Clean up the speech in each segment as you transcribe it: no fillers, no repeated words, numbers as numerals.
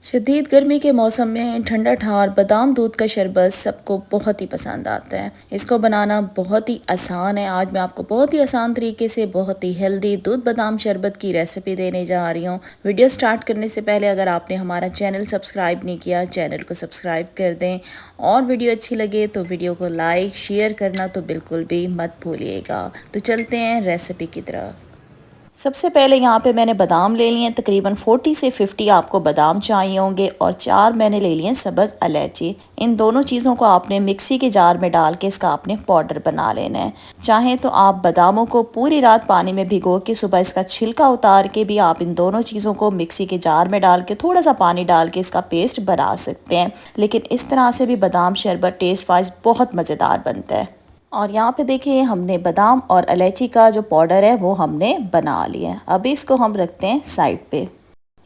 शदीद गर्मी के मौसम में ठंडा ठार बादाम दूध का शरबत सबको बहुत ही पसंद आता है। इसको बनाना बहुत ही आसान है। आज मैं आपको बहुत ही आसान तरीके से बहुत ही हेल्दी दूध बादाम शरबत की रेसिपी देने जा रही हूँ। वीडियो स्टार्ट करने से पहले अगर आपने हमारा चैनल सब्सक्राइब नहीं किया, चैनल को सब्सक्राइब कर दें और वीडियो अच्छी लगे तो वीडियो को लाइक शेयर करना तो बिल्कुल भी मत भूलिएगा। तो चलते हैं रेसिपी की तरफ। सबसे पहले यहाँ पे मैंने बादाम ले लिए हैं, तकरीबन 40 से 50 आपको बादाम चाहिए होंगे और 4 मैंने ले लिए सब्ज़ इलायची। इन दोनों चीज़ों को आपने मिक्सी के जार में डाल के इसका आपने पाउडर बना लेना है। चाहें तो आप बादामों को पूरी रात पानी में भिगो के सुबह इसका छिलका उतार के भी आप इन दोनों चीज़ों को मिक्सी के जार में डाल के थोड़ा सा पानी डाल के इसका पेस्ट बना सकते हैं। लेकिन इस तरह से भी बादाम शरबत टेस्ट वाइज बहुत मज़ेदार बनता है। और यहाँ पे देखिए हमने बादाम और इलायची का जो पाउडर है वो हमने बना लिया है। अभी इसको हम रखते हैं साइड पे।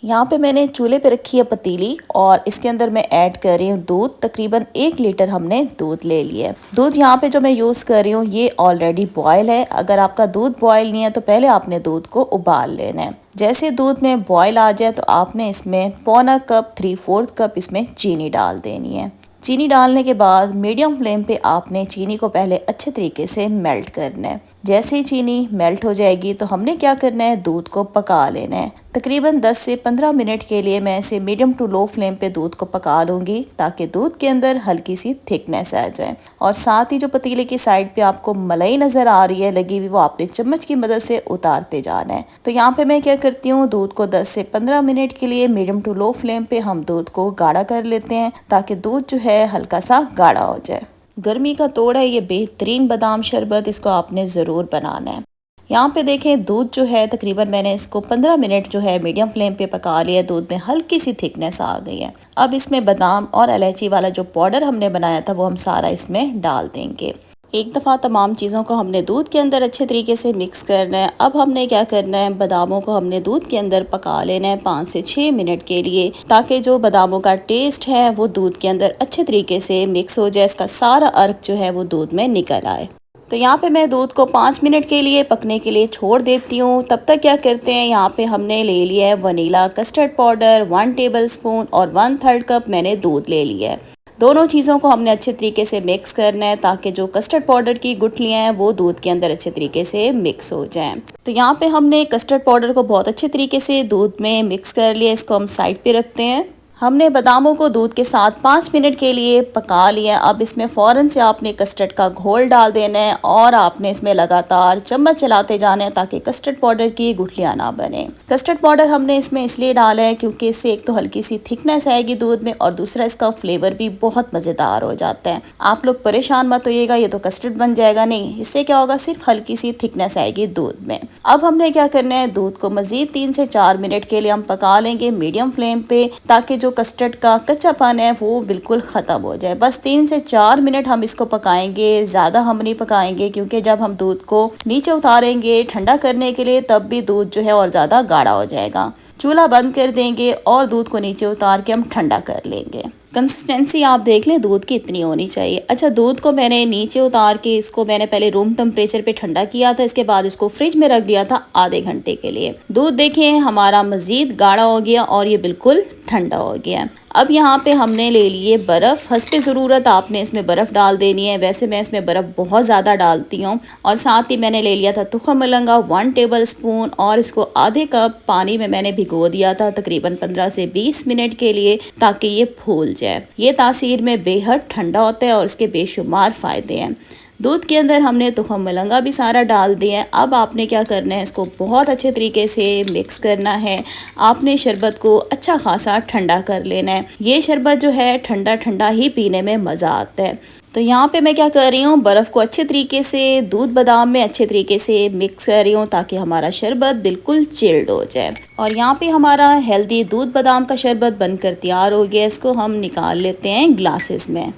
यहाँ पे मैंने चूल्हे पे रखी है पतीली और इसके अंदर मैं ऐड कर रही हूँ दूध। तकरीबन 1 लीटर हमने दूध ले लिया है। दूध यहाँ पे जो मैं यूज़ कर रही हूँ ये ऑलरेडी बॉयल है। अगर आपका दूध बॉयल नहीं है तो पहले आपने दूध को उबाल लेना है। जैसे दूध में बॉयल आ जाए तो आपने इसमें पौना कप 3/4 कप इसमें चीनी डाल देनी है। चीनी डालने के बाद मीडियम फ्लेम पे आपने चीनी को पहले अच्छे तरीके से मेल्ट करना है। जैसे ही चीनी मेल्ट हो जाएगी तो हमने क्या करना है, दूध को पका लेना है। तकरीबन 10 से 15 मिनट के लिए मैं इसे मीडियम टू लो फ्लेम पे दूध को पका लूँगी ताकि दूध के अंदर हल्की सी थिकनेस आ जाए। और साथ ही जो पतीले की साइड पे आपको मलाई नज़र आ रही है लगी हुई, वो आपने चम्मच की मदद से उतारते जाना है। तो यहाँ पे मैं क्या करती हूँ, दूध को 10 से 15 मिनट के लिए मीडियम टू लो फ्लेम पे हम दूध को गाढ़ा कर लेते हैं ताकि दूध जो है हल्का सा गाढ़ा हो जाए। गर्मी का तोड़ है ये बेहतरीन बादाम शरबत, इसको आपने ज़रूर बनाना है। यहाँ पे देखें दूध जो है तकरीबन मैंने इसको 15 मिनट जो है मीडियम फ्लेम पे पका लिया। दूध में हल्की सी थिकनेस आ गई है। अब इसमें बादाम और इलायची वाला जो पाउडर हमने बनाया था वो हम सारा इसमें डाल देंगे। एक दफ़ा तमाम चीज़ों को हमने दूध के अंदर अच्छे तरीके से मिक्स करना है। अब हमने क्या करना है, बादामों को हमने दूध के अंदर पका लेना है 5 से 6 मिनट के लिए ताकि जो बादामों का टेस्ट है वो दूध के अंदर अच्छे तरीके से मिक्स हो जाए, इसका सारा अर्क जो है वो दूध में निकल आए। तो यहाँ पे मैं दूध को 5 मिनट के लिए पकने के लिए छोड़ देती हूँ। तब तक क्या करते हैं, यहाँ पे हमने ले लिया है वनीला कस्टर्ड पाउडर 1 टेबलस्पून और 1/3 कप मैंने दूध ले लिया है। दोनों चीज़ों को हमने अच्छे तरीके से मिक्स करना है ताकि जो कस्टर्ड पाउडर की गुठलियाँ हैं वो दूध के अंदर अच्छे तरीके से मिक्स हो जाएं। तो यहाँ पे हमने कस्टर्ड पाउडर को बहुत अच्छे तरीके से दूध में मिक्स कर लिया। इसको हम साइड पे रखते हैं। हमने बादामों को दूध के साथ 5 मिनट के लिए पका लिया। अब इसमें फ़ौरन से आपने कस्टर्ड का घोल डाल देना है और आपने इसमें लगातार चम्मच चलाते जाना है ताकि कस्टर्ड पाउडर की गुठलियाँ ना बने। कस्टर्ड पाउडर हमने इसमें इसलिए डाला है क्योंकि इससे एक तो हल्की सी थिकनेस आएगी दूध में और दूसरा इसका फ्लेवर भी बहुत मज़ेदार हो जाता है। आप लोग परेशान मत होइएगा, ये तो कस्टर्ड बन जाएगा, नहीं, इससे क्या होगा, सिर्फ हल्की सी थिकनेस आएगी दूध में। अब हमने क्या करना है, दूध को मज़ीद 3 से 4 मिनट के लिए हम पका लेंगे मीडियम फ्लेम पे ताकि जो कस्टर्ड का कच्चापन है वो बिल्कुल ख़त्म हो जाए। बस 3 से 4 मिनट हम इसको पकाएंगे, ज़्यादा हम नहीं पकाएंगे क्योंकि जब हम दूध को नीचे उतारेंगे ठंडा करने के लिए तब भी दूध जो है और ज़्यादा गाढ़ा हो जाएगा। चूल्हा बंद कर देंगे और दूध को नीचे उतार के हम ठंडा कर लेंगे। कंसिस्टेंसी आप देख लें दूध की इतनी होनी चाहिए। अच्छा, दूध को मैंने नीचे उतार के इसको मैंने पहले रूम टेम्परेचर पे ठंडा किया था, इसके बाद इसको फ्रिज में रख दिया था आधे घंटे के लिए। दूध देखें हमारा मज़ीद गाढ़ा हो गया और ये बिल्कुल ठंडा हो गया। अब यहाँ पे हमने ले लिए बर्फ़। हस्बे ज़रूरत आपने इसमें बर्फ़ डाल देनी है। वैसे मैं इसमें बर्फ़ बहुत ज़्यादा डालती हूँ। और साथ ही मैंने ले लिया था तुखम मलंगा 1 टेबलस्पून और इसको आधे कप पानी में मैंने भिगो दिया था तकरीबन 15 से 20 मिनट के लिए ताकि ये फूल जाए। ये तासीर में बेहद ठंडा होता है और इसके बेशुमार फ़ायदे हैं। दूध के अंदर हमने तुखम मलंगा भी सारा डाल दिया है। अब आपने क्या करना है, इसको बहुत अच्छे तरीके से मिक्स करना है। आपने शरबत को अच्छा खासा ठंडा कर लेना है। ये शरबत जो है ठंडा ठंडा ही पीने में मज़ा आता है। तो यहाँ पे मैं क्या कर रही हूँ, बर्फ़ को अच्छे तरीके से दूध बादाम में अच्छे तरीके से मिक्स कर रही हूँ ताकि हमारा शरबत बिल्कुल चिल्ड हो जाए। और यहाँ पे हमारा हेल्दी दूध बादाम का शरबत बनकर तैयार हो गया। इसको हम निकाल लेते हैं ग्लासेस में।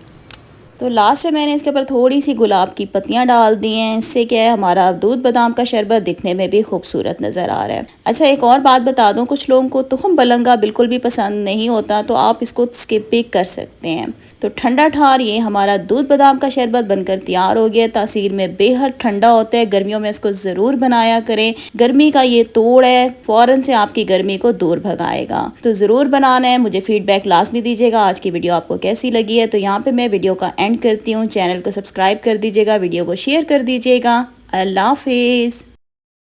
तो लास्ट में मैंने इसके ऊपर थोड़ी सी गुलाब की पत्तियां डाल दी हैं। इससे क्या है, हमारा दूध बादाम का शरबत दिखने में भी खूबसूरत नज़र आ रहा है। अच्छा, एक और बात बता दूं, कुछ लोगों को तुखम बलंगा बिल्कुल भी पसंद नहीं होता, तो आप इसको स्किप भी कर सकते हैं। तो ठंडा ठार ये हमारा दूध बादाम का शरबत बनकर तैयार हो गया। तासीर में बेहद ठंडा होता है, गर्मियों में इसको ज़रूर बनाया करें। गर्मी का ये तोड़ है, फ़ौरन से आपकी गर्मी को दूर भगाएगा। तो ज़रूर बनाना है। मुझे फीडबैक लाजमी दीजिएगा आज की वीडियो आपको कैसी लगी है। तो यहाँ पे मैं वीडियो का एंड करती हूँ। चैनल को सब्सक्राइब कर दीजिएगा, वीडियो को शेयर कर दीजिएगा। अल्लाह हाफिज़।